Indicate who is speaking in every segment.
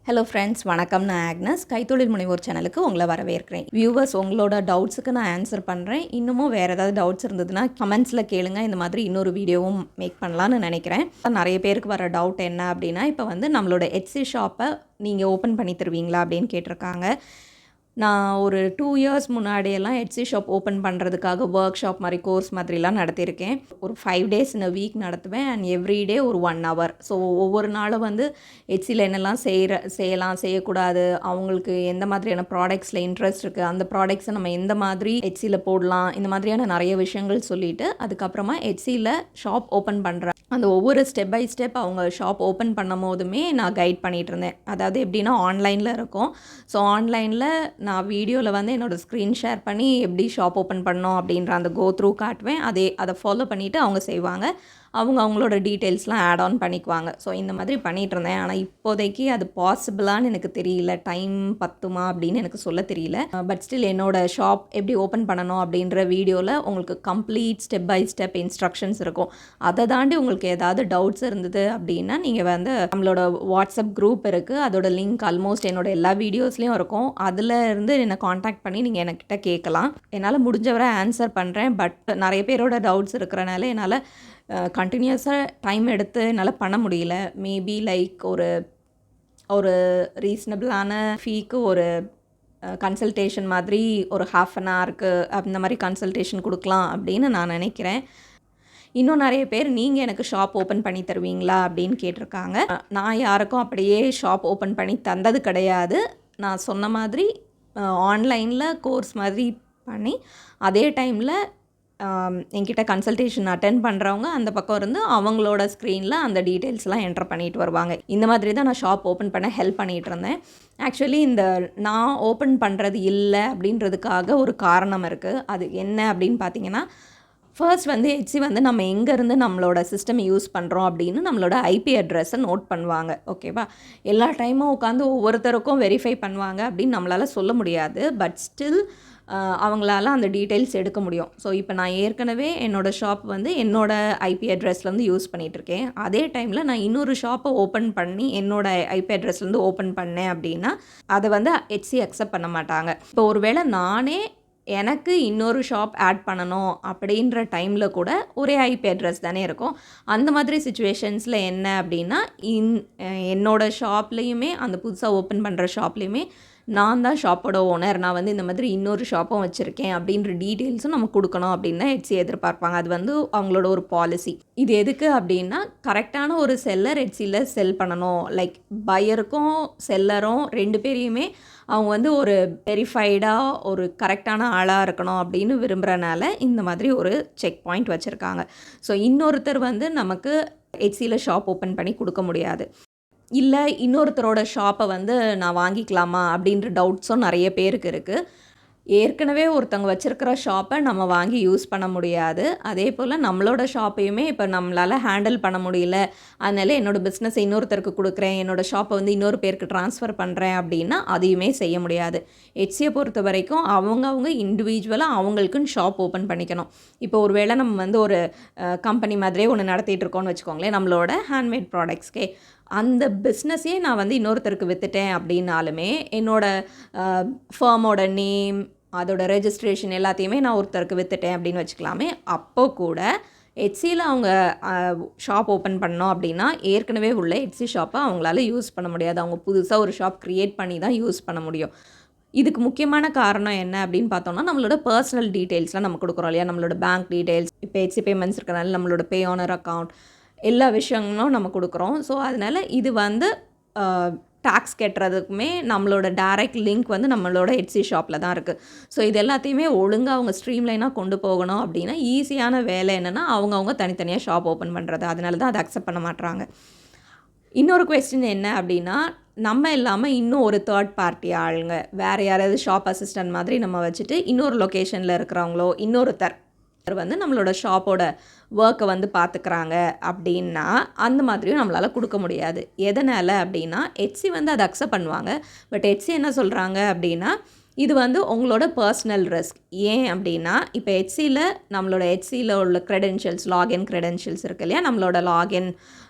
Speaker 1: Hello friends, வணக்கம். நான் Agnes. கைத்தொழில் முனைவோர் சேனலுக்கு உங்களை வரவேற்கிறேன். வியூவர்ஸ், உங்களோட டவுட்ஸுக்கு நான் ஆன்சர் பண்ணுறேன். இன்னமும் வேறு ஏதாவது டவுட்ஸ் இருந்ததுன்னா கமெண்ட்ஸில் கேளுங்க. இந்த மாதிரி இன்னொரு வீடியோவும் மேக் பண்ணலான்னு நினைக்கிறேன். நிறைய பேருக்கு வர டவுட் என்ன அப்படின்னா, இப்போ வந்து நம்மளோட எட்ஸி ஷாப்பை நீங்கள் ஓப்பன் பண்ணி தருவீங்களா அப்படின்னு கேட்டிருக்காங்க. நான் ஒரு 2 இயர்ஸ் முன்னாடியெல்லாம் எட்ஸி ஷாப் ஓப்பன் பண்ணுறதுக்காக ஒர்க் ஷாப் மாதிரி கோர்ஸ் மாதிரிலாம் நடத்தியிருக்கேன். ஒரு 5 டேஸ் இன் அ வீக் நடத்துவேன் அண்ட் எவ்ரிடே ஒரு 1 hour. ஸோ ஒவ்வொரு நாளும் வந்து எட்ஸியில் என்னெல்லாம் செய்யலாம், செய்யக்கூடாது, அவங்களுக்கு எந்த மாதிரியான ப்ராடக்ட்ஸில் இன்ட்ரெஸ்ட் இருக்குது, அந்த ப்ராடக்ட்ஸை நம்ம எந்த மாதிரி எட்ஸியில் போடலாம், இந்த மாதிரியான நிறைய விஷயங்கள் சொல்லிவிட்டு அதுக்கப்புறமா எட்ஸியில் ஷாப் ஓப்பன் பண்ணுறேன். அந்த ஒவ்வொரு ஸ்டெப் பை ஸ்டெப் அவங்க ஷாப் ஓப்பன் பண்ணும் போதுமே நான் கைட் பண்ணிகிட்டு இருந்தேன். அதாவது எப்படின்னா ஆன்லைனில் இருக்கும். ஸோ ஆன்லைனில் நான் வீடியோவில் வந்து என்னோடய ஸ்க்ரீன் ஷேர் பண்ணி எப்படி ஷாப் ஓப்பன் பண்ணோம் அப்படின்ற அந்த கோ த்ரூ காட்டுவேன். அதை ஃபாலோ பண்ணிவிட்டு அவங்க செய்வாங்க. அவங்களோட டீட்டெயில்ஸ்லாம் ஆட் ஆன் பண்ணிக்குவாங்க. ஸோ இந்த மாதிரி பண்ணிகிட்டு இருந்தேன். ஆனால் இப்போதைக்கு அது பாசிபிளான்னு எனக்கு தெரியல. டைம் பத்துமா அப்படின்னு எனக்கு சொல்ல தெரியல. பட் ஸ்டில் என்னோடய ஷாப் எப்படி ஓப்பன் பண்ணணும் அப்படின்ற வீடியோவில் உங்களுக்கு complete step by step instructions இருக்கும். அதை தாண்டி உங்களுக்கு ஏதாவது டவுட்ஸ் இருந்தது அப்படின்னா நீங்கள் வந்து நம்மளோட வாட்ஸ்அப் குரூப் இருக்குது. அதோட லிங்க் ஆல்மோஸ்ட் என்னோட எல்லா வீடியோஸ்லேயும் இருக்கும். அதில் இருந்து என்னை காண்டாக்ட் பண்ணி நீங்கள் என்கிட்ட கேட்கலாம். என்னால் முடிஞ்சவரை ஆன்சர் பண்ணுறேன். பட் நிறைய பேரோட டவுட்ஸ் இருக்கிறனால என்னால் கண்டினியூஸாக டைம் எடுத்து என்னால் பண்ண முடியல. மேபி லைக் ஒரு ரீசனபிளான ஃபீக்கு ஒரு கன்சல்டேஷன் மாதிரி ஒரு 1/2 hourக்கு அந்த மாதிரி கன்சல்டேஷன் கொடுக்கலாம் அப்படின்னு நான் நினைக்கிறேன். இன்னும் நிறைய பேர் நீங்கள் எனக்கு ஷாப் ஓப்பன் பண்ணி தருவீங்களா அப்படின்னு கேட்டிருக்காங்க. நான் யாருக்கும் அப்படியே ஷாப் ஓப்பன் பண்ணி தந்தது கிடையாது. நான் சொன்ன மாதிரி ஆன்லைனில் கோர்ஸ் மாதிரி பண்ணி அதே டைமில் என்கிட்ட கன்சல்டேஷன் அட்டென்ட் பண்ணுறவங்க அந்த பக்கம் இருந்து அவங்களோட ஸ்க்ரீனில் அந்த டீட்டெயில்ஸ்லாம் என்டர் பண்ணிட்டு வருவாங்க. இந்த மாதிரி தான் நான் ஷாப் ஓப்பன் பண்ண ஹெல்ப் பண்ணிகிட்டு இருந்தேன். ஆக்சுவலி இந்த நான் ஓப்பன் பண்ணுறது இல்லை அப்படின்றதுக்காக ஒரு காரணம் இருக்குது. அது என்ன அப்படின்னு பார்த்தீங்கன்னா, ஃபர்ஸ்ட் வந்து எட்ஸி வந்து நம்ம எங்கேருந்து நம்மளோட சிஸ்டம் யூஸ் பண்ணுறோம் அப்படின்னு நம்மளோட ஐபி அட்ரஸை நோட் பண்ணுவாங்க. ஓகேவா? எல்லா டைமும் உட்காந்து ஒவ்வொருத்தருக்கும் வெரிஃபை பண்ணுவாங்க அப்படின்னு நம்மளால் சொல்ல முடியாது. பட் ஸ்டில் அவங்களால அந்த டீட்டெயில்ஸ் எடுக்க முடியும். ஸோ இப்போ நான் ஏற்கனவே என்னோடய ஷாப் வந்து என்னோடய ஐபி அட்ரஸ்லேருந்து யூஸ் பண்ணிகிட்ருக்கேன். அதே டைமில் நான் இன்னொரு ஷாப்பை ஓப்பன் பண்ணி என்னோடய ஐபி அட்ரஸ்லேருந்து ஓப்பன் பண்ணேன் அப்படின்னா அதை வந்து எட்ஸி அக்செப்ட் பண்ண மாட்டாங்க. இப்போ ஒருவேளை நானே எனக்கு இன்னொரு ஷாப் ஆட் பண்ணணும் அப்படின்ற டைமில் கூட ஒரே ஐபி அட்ரஸ் தானே இருக்கும். அந்த மாதிரி சிச்சுவேஷன்ஸில் என்ன அப்படின்னா என்னோடய ஷாப்லேயுமே அந்த புதுசாக ஓப்பன் பண்ணுற ஷாப்லேயுமே நான் தான் ஷாப்போட ஓனர். நான் வந்து இந்த மாதிரி இன்னொரு ஷாப்பும் வச்சுருக்கேன் அப்படின்ற டீட்டெயில்ஸும் நம்ம கொடுக்கணும் அப்படின்னு எட்ஸி எதிர்பார்ப்பாங்க. அது வந்து அவங்களோட ஒரு பாலிசி. இது எதுக்கு அப்படின்னா, கரெக்டான ஒரு செல்லர் எட்ஸியில் செல் பண்ணணும். லைக் பையருக்கும் செல்லரும் 2 பேரையுமே அவங்க வந்து ஒரு வெரிஃபைடாக ஒரு கரெக்டான ஆளாக இருக்கணும் அப்படின்னு விரும்புகிறனால இந்த மாதிரி ஒரு செக் பாயிண்ட் வச்சுருக்காங்க. ஸோ இன்னொருத்தர் வந்து நமக்கு எட்ஸியில் ஷாப் ஓப்பன் பண்ணி கொடுக்க முடியாது. இல்லை இன்னொருத்தரோட ஷாப்பை வந்து நான் வாங்கிக்கலாமா அப்படின்ற டவுட்ஸும் நிறைய பேருக்கு இருக்குது. ஏற்கனவே ஒருத்தவங்க வச்சுருக்கிற ஷாப்பை நம்ம வாங்கி யூஸ் பண்ண முடியாது. அதே போல் நம்மளோட ஷாப்பையுமே இப்போ நம்மளால் ஹேண்டில் பண்ண முடியல, அதனால் என்னோடய பிஸ்னஸை இன்னொருத்தருக்கு கொடுக்குறேன், என்னோடய ஷாப்பை வந்து இன்னொரு பேருக்கு ட்ரான்ஸ்ஃபர் பண்ணுறேன் அப்படின்னா அதையுமே செய்ய முடியாது. எட்ஸியை பொறுத்த வரைக்கும் அவங்க இண்டிவிஜுவலாக அவங்களுக்குன்னு ஷாப் ஓப்பன் பண்ணிக்கணும். இப்போ ஒரு வேளை நம்ம வந்து ஒரு கம்பெனி மாதிரியே ஒன்று நடத்திட்டு இருக்கோம்னு வச்சுக்கோங்களேன், நம்மளோட ஹேண்ட்மேட் ப்ராடக்ட்ஸ்க்கே அந்த பிஸ்னஸையே நான் வந்து இன்னொருத்தருக்கு விற்றுட்டேன் அப்படின்னாலுமே என்னோடய ஃபர்மோட நேம், அதோட ரெஜிஸ்ட்ரேஷன் எல்லாத்தையுமே நான் ஒருத்தருக்கு விற்றுட்டேன் அப்படின்னு வச்சுக்கலாமே. அப்போ கூட எட்ஸியில் அவங்க ஷாப் ஓப்பன் பண்ணோம் அப்படின்னா ஏற்கனவே உள்ள எட்ஸி ஷாப்பை அவங்களால யூஸ் பண்ண முடியாது. அவங்க புதுசாக ஒரு ஷாப் க்ரியேட் பண்ணி தான் யூஸ் பண்ண முடியும். இதுக்கு முக்கியமான காரணம் என்ன அப்படின்னு பார்த்தோம்னா, நம்மளோட பர்சனல் டீட்டெயில்ஸ்லாம் நம்ம கொடுக்குறோம் இல்லையா, நம்மளோட பேங்க் டீட்டெயில்ஸ், இப்போ எட்ஸி பேமெண்ட்ஸ் இருக்கிறனால நம்மளோட பே ஆனர் அக்கௌண்ட், எல்லா விஷயங்களும் நம்ம கொடுக்குறோம். ஸோ அதனால் இது வந்து டேக்ஸ் கட்டுறதுக்குமே நம்மளோட டைரக்ட் லிங்க் வந்து நம்மளோட எட்ஸி ஷாப்பில் தான் இருக்குது. ஸோ இது எல்லாத்தையுமே ஒழுங்காக அவங்க ஸ்ட்ரீம்லைனாக கொண்டு போகணும் அப்படின்னா ஈஸியான வேலை என்னென்னா அவங்கவுங்க தனித்தனியாக ஷாப் ஓப்பன் பண்ணுறது. அதனால தான் அதை அக்செப்ட் பண்ண மாட்டுறாங்க. இன்னொரு கொஸ்டின் என்ன அப்படின்னா, நம்ம இல்லாமல் இன்னும் ஒரு தேர்ட் பார்ட்டி ஆளுங்க, வேறு யாராவது ஷாப் அசிஸ்டன்ட் மாதிரி நம்ம வச்சுட்டு இன்னொரு லொக்கேஷனில் இருக்கிறவங்களோ இன்னொருத்தர் வந்து நம்மளோட ஷாப்போட ஒர்க்கை வந்து பார்த்துக்கிறாங்க அப்படின்னா அந்த மாதிரியும் நம்மளால் கொடுக்க முடியாது. எதனால் அப்படின்னா எட்ஸி வந்து அதை அக்செப்ட் பண்ணுவாங்க. பட் எட்ஸி என்ன சொல்கிறாங்க அப்படின்னா, இது வந்து உங்களோட பர்சனல் ரிஸ்க். ஏன் அப்படின்னா, இப்போ எட்ஸியில் நம்மளோட எட்ஸியில் உள்ள க்ரெடென்ஷியல்ஸ், லாகின் க்ரெடென்ஷியல்ஸ் இருக்குது இல்லையா, நம்மளோட login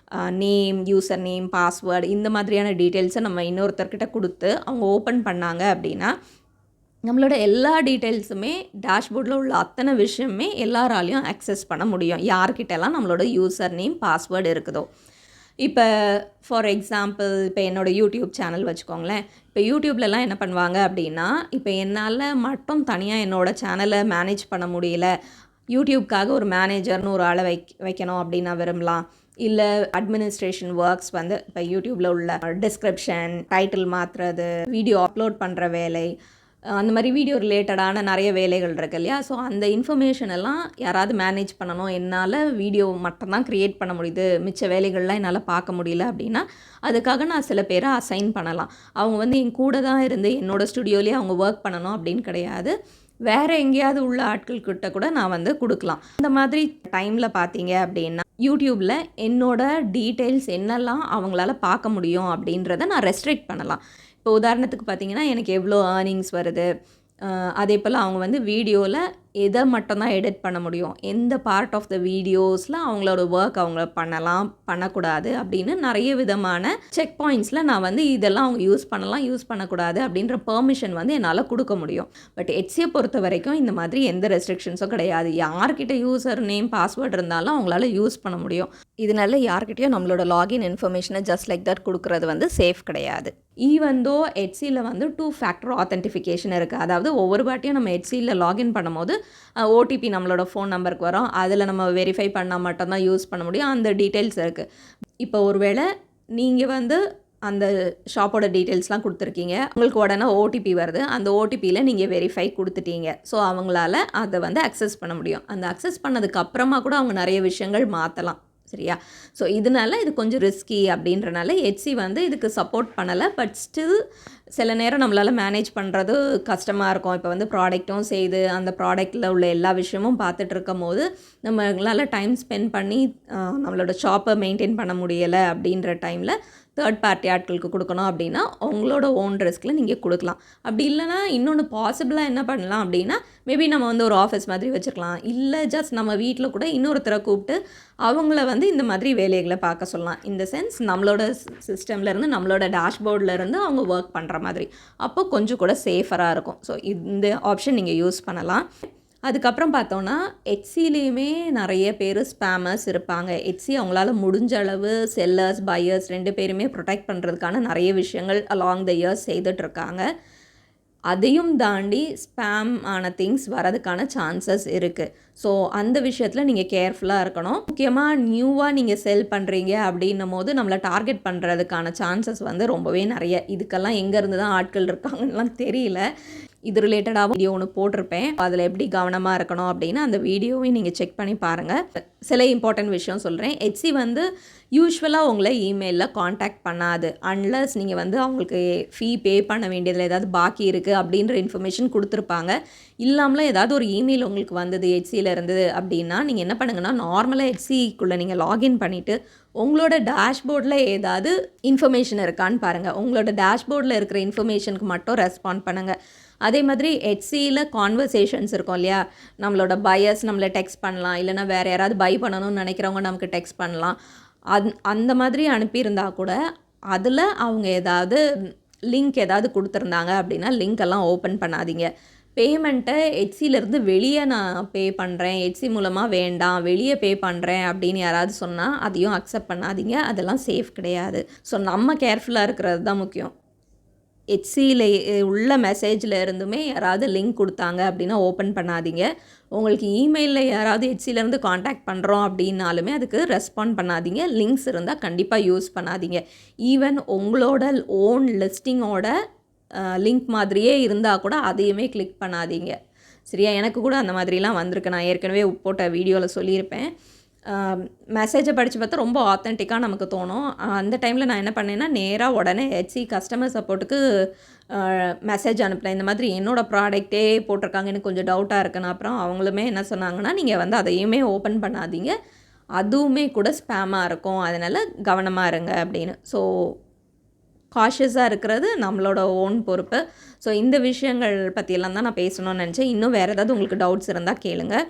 Speaker 1: name, user name, password இந்த மாதிரியான டீட்டெயில்ஸை நம்ம இன்னொருத்தர்கிட்ட கொடுத்து அவங்க ஓப்பன் பண்ணாங்க அப்படின்னா நம்மளோட எல்லா டீட்டெயில்ஸுமே டேஷ்போர்டில் உள்ள அத்தனை விஷயமே எல்லாராலையும் அக்சஸ் பண்ண முடியும், யார்கிட்டலாம் நம்மளோட யூசர் நேம், பாஸ்வேர்டு இருக்குதோ. இப்போ ஃபார் எக்ஸாம்பிள் இப்போ என்னோடய யூடியூப் சேனல் வச்சுக்கோங்களேன். இப்போ யூடியூப்லலாம் என்ன பண்ணுவாங்க அப்படின்னா, இப்போ என்னால் மட்டும் தனியாக என்னோடய சேனலை மேனேஜ் பண்ண முடியல, யூடியூப்காக ஒரு மேனேஜர்னு ஒரு ஆளை வைக்கணும் அப்படின்னு நான் விரும்பலாம். இல்லை அட்மினிஸ்ட்ரேஷன் ஒர்க்ஸ் வந்து இப்போ யூடியூப்பில் உள்ள டிஸ்கிரிப்ஷன், டைட்டில் மாற்றுறது, வீடியோ அப்லோட் பண்ணுற வேலை, அந்த மாதிரி வீடியோ ரிலேட்டடான நிறைய வேலைகள் இருக்கு இல்லையா. ஸோ அந்த இன்ஃபர்மேஷன் எல்லாம் யாராவது மேனேஜ் பண்ணணும், என்னால் வீடியோ மட்டும்தான் க்ரியேட் பண்ண முடியுது, மிச்ச வேலைகள்லாம் என்னால் பார்க்க முடியல அப்படின்னா அதுக்காக நான் சில பேரை அசைன் பண்ணலாம். அவங்க வந்து என் கூட தான் இருந்து என்னோடய ஸ்டுடியோலேயே அவங்க ஒர்க் பண்ணணும் அப்படின்னு கிடையாது, வேறு எங்கேயாவது உள்ள ஆட்கள்கிட்ட கூட நான் வந்து கொடுக்கலாம். இந்த மாதிரி டைமில் பார்த்தீங்க அப்படின்னா யூடியூப்பில் என்னோட டீட்டெயில்ஸ் என்னெல்லாம் அவங்களால பார்க்க முடியும் அப்படின்றத நான் ரெஸ்ட்ரிக்ட் பண்ணலாம். இப்போ உதாரணத்துக்கு பார்த்தீங்கன்னா எனக்கு எவ்வளோ ஏர்னிங்ஸ் வருது, அதே போல் அவங்க வந்து வீடியோவில் எதை மட்டும்தான் எடிட் பண்ண முடியும், எந்த பார்ட் ஆஃப் த வீடியோஸில் அவங்களோட ஒர்க் அவங்க பண்ணலாம், பண்ணக்கூடாது அப்படின்னு நிறைய விதமான செக் பாயிண்ட்ஸில் நான் வந்து இதெல்லாம் அவங்க யூஸ் பண்ணலாம், யூஸ் பண்ணக்கூடாது அப்படின்ற பெர்மிஷன் வந்து என்னால் கொடுக்க முடியும். பட் எட்ஸியை பொறுத்த வரைக்கும் இந்த மாதிரி எந்த ரெஸ்ட்ரிக்ஷன்ஸும் கிடையாது. யார்கிட்ட யூசர் நேம், பாஸ்வேர்டு இருந்தாலும் அவங்களால யூஸ் பண்ண முடியும். இதனால யார்கிட்டையும் நம்மளோட லாகின் இன்ஃபர்மேஷனை ஜஸ்ட் லைக் தட் கொடுக்குறது வந்து சேஃப் கிடையாது. ஈவன் தோ எட்ஸியில் வந்து 2 ஃபேக்டர் ஆத்தென்டிஃபிகேஷன் இருக்குது. அதாவது ஒவ்வொரு வாட்டியும் நம்ம எட்ஸியில் லாகின் பண்ணும்போது ஓடிபி நம்மளோட ஃபோன் நம்பருக்கு வரும், அதில் நம்ம வெரிஃபை பண்ணால் மட்டும்தான் யூஸ் பண்ண முடியும், அந்த டீட்டெயில்ஸ் இருக்குது. இப்போ ஒருவேளை நீங்கள் வந்து அந்த ஷாப்போட டீட்டெயில்ஸ்லாம் கொடுத்துருக்கீங்க, உங்களுக்கு உடனே ஓடிபி வருது, அந்த ஓடிபியில் நீங்கள் வெரிஃபை கொடுத்துட்டீங்க, ஸோ அவங்களால அதை வந்து அக்சஸ் பண்ண முடியும். அந்த அக்சஸ் பண்ணதுக்கு அப்புறமா கூட அவங்க நிறைய விஷயங்கள் மாற்றலாம், சரியா. ஸோ இதனால இது கொஞ்சம் ரிஸ்கி அப்படின்றனால எட்ஸி வந்து இதுக்கு சப்போர்ட் பண்ணலை. பட் ஸ்டில் சில நேரம் நம்மளால் மேனேஜ் பண்ணுறது கஷ்டமாக இருக்கும். இப்போ வந்து ப்ராடக்ட்டும் செய்து அந்த ப்ராடக்ட்டில் உள்ள எல்லா விஷயமும் பார்த்துட்டு இருக்கும் போது நம்மளால் டைம் ஸ்பெண்ட் பண்ணி நம்மளோட ஷாப்பை மெயின்டைன் பண்ண முடியலை அப்படின்ற டைமில் தேர்ட் பார்ட்டி ஆட்களுக்கு கொடுக்கணும் அப்படின்னா உங்களோட ஓன் ரிஸ்கில் நீங்கள் கொடுக்கலாம். அப்படி இல்லைனா இன்னொன்று பாசிபிளாக என்ன பண்ணலாம் அப்படின்னா, மேபி நம்ம வந்து ஒரு ஆஃபீஸ் மாதிரி வச்சுருக்கலாம், இல்லை ஜஸ்ட் நம்ம வீட்டில் கூட இன்னொருத்தரை கூப்பிட்டு அவங்கள வந்து இந்த மாதிரி வேலைகளை பார்க்க சொல்லலாம். இந்த சென்ஸ் நம்மளோட சிஸ்டம்லேருந்து, நம்மளோட டேஷ்போர்ட்லேருந்து அவங்க ஒர்க் பண்ணுற மாதிரி, அப்போ கொஞ்சம் கூட சேஃபராக இருக்கும். ஸோ இந்த ஆப்ஷன் நீங்கள் யூஸ் பண்ணலாம். அதுக்கப்புறம் பார்த்தோன்னா எட்ஸிலேயுமே நிறைய பேர் ஸ்பேமர்ஸ் இருப்பாங்க. எட்ஸி அவங்களால முடிஞ்ச அளவு செல்லர்ஸ், பையர்ஸ் 2 பேருமே ப்ரொடெக்ட் பண்ணுறதுக்கான நிறைய விஷயங்கள் அலாங் த இயர்ஸ் செய்துட்ருக்காங்க. அதையும் தாண்டி ஸ்பேம் ஆன திங்ஸ் வரதுக்கான சான்சஸ் இருக்குது. ஸோ அந்த விஷயத்தில் நீங்கள் கேர்ஃபுல்லாக இருக்கணும். முக்கியமாக நியூவாக நீங்கள் செல் பண்ணுறீங்க அப்படின்னும் போது நம்மளை டார்கெட் பண்ணுறதுக்கான சான்சஸ் வந்து ரொம்பவே நிறைய. இதுக்கெல்லாம் எங்கேருந்து தான் ஆட்கள் இருக்காங்கலாம் தெரியல. இது ரிலேட்டடாக வீடியோ ஒன்று போட்டிருப்பேன், அதில் எப்படி கவனமாக இருக்கணும் அப்படின்னு அந்த வீடியோவையும் நீங்கள் செக் பண்ணி பாருங்கள். சில இம்பார்ட்டன்ட் விஷயம் சொல்கிறேன். எட்ஸி வந்து யூஸ்வலாக உங்களை இமெயிலில் காண்டாக்ட் பண்ணாது, அன்லஸ் நீங்கள் வந்து அவங்களுக்கு ஃபீ பே பண்ண வேண்டியதில் ஏதாவது பாக்கி இருக்குது அப்படின்ற இன்ஃபர்மேஷன் கொடுத்துருப்பாங்க. இல்லாமல ஏதாவது ஒரு இமெயில் உங்களுக்கு வந்தது எட்ஸியில் இருந்தது அப்படின்னா நீங்கள் என்ன பண்ணுங்கன்னா, நார்மலாக எட்ஸிக்குள்ளே நீங்கள் லாகின் பண்ணிவிட்டு உங்களோட டேஷ்போர்டில் ஏதாவது இன்ஃபர்மேஷன் இருக்கான்னு பாருங்கள். உங்களோட டேஷ்போர்டில் இருக்கிற இன்ஃபர்மேஷனுக்கு மட்டும் ரெஸ்பாண்ட் பண்ணுங்கள். அதே மாதிரி எட்ஸியில் கான்வர்சேஷன்ஸ் இருக்கும் இல்லையா, நம்மளோட பையர்ஸ் நம்மளை டெக்ஸ்ட் பண்ணலாம், இல்லைனா வேறு யாராவது பை பண்ணணும்னு நினைக்கிறவங்க நமக்கு டெக்ஸ்ட் பண்ணலாம். அந்த மாதிரி அனுப்பியிருந்தா கூட அதில் அவங்க ஏதாவது லிங்க் ஏதாவது கொடுத்துருந்தாங்க அப்படின்னா லிங்க்கெல்லாம் ஓப்பன் பண்ணாதீங்க. பேமெண்ட்டை எட்ஸிலேருந்து வெளியே நான் பே பண்ணுறேன், எட்ஸி மூலமாக வேண்டாம், வெளியே பே பண்ணுறேன் அப்படின்னு யாராவது சொன்னால் அதையும் அக்செப்ட் பண்ணாதீங்க. அதெல்லாம் சேஃப் கிடையாது. ஸோ நம்ம கேர்ஃபுல்லாக இருக்கிறது தான் முக்கியம். எட்ஸியில் உள்ள மெசேஜில் இருந்துமே யாராவது லிங்க் கொடுத்தாங்க அப்படின்னா ஓப்பன் பண்ணாதீங்க. உங்களுக்கு இமெயிலில் யாராவது எட்ஸிலேருந்து காண்டாக்ட் பண்ணுறோம் அப்படின்னாலுமே அதுக்கு ரெஸ்பாண்ட் பண்ணாதீங்க. லிங்க்ஸ் இருந்தால் கண்டிப்பாக யூஸ் பண்ணாதீங்க. ஈவன் உங்களோட ஓன் லிஸ்டிங்கோட லிங்க் மாதிரியே இருந்தால் கூட அதையுமே கிளிக் பண்ணாதீங்க, சரியா. எனக்கு கூட அந்த மாதிரிலாம் வந்திருக்கு, நான் ஏற்கனவே போட்ட வீடியோவில் சொல்லியிருப்பேன். மெசேஜை படித்து பார்த்தா ரொம்ப ஆத்தென்டிக்காக நமக்கு தோணும். அந்த டைமில் நான் என்ன பண்ணேன்னா, நேராக உடனே எட்ஸி கஸ்டமர் சப்போர்ட்டுக்கு மெசேஜ் அனுப்பினேன். இந்த மாதிரி என்னோடய ப்ராடக்ட்டே போட்டிருக்காங்க, எனக்கு கொஞ்சம் டவுட்டாக இருக்குன்னு. அப்புறம் அவங்களுமே என்ன சொன்னாங்கன்னா, நீங்கள் வந்து அதையுமே ஓப்பன் பண்ணாதீங்க, அதுவுமே கூட ஸ்பேமாக இருக்கும், அதனால் கவனமாக இருங்க அப்படின்னு. ஸோ காஷியஸாக இருக்கிறது நம்மளோட ஓன் பொறுப்பு. ஸோ இந்த விஷயங்கள் பற்றியெல்லாம் தான் நான் பேசணும்னு நினச்சேன். இன்னும் வேறு ஏதாவது உங்களுக்கு டவுட்ஸ் இருந்தால் கேளுங்கள்.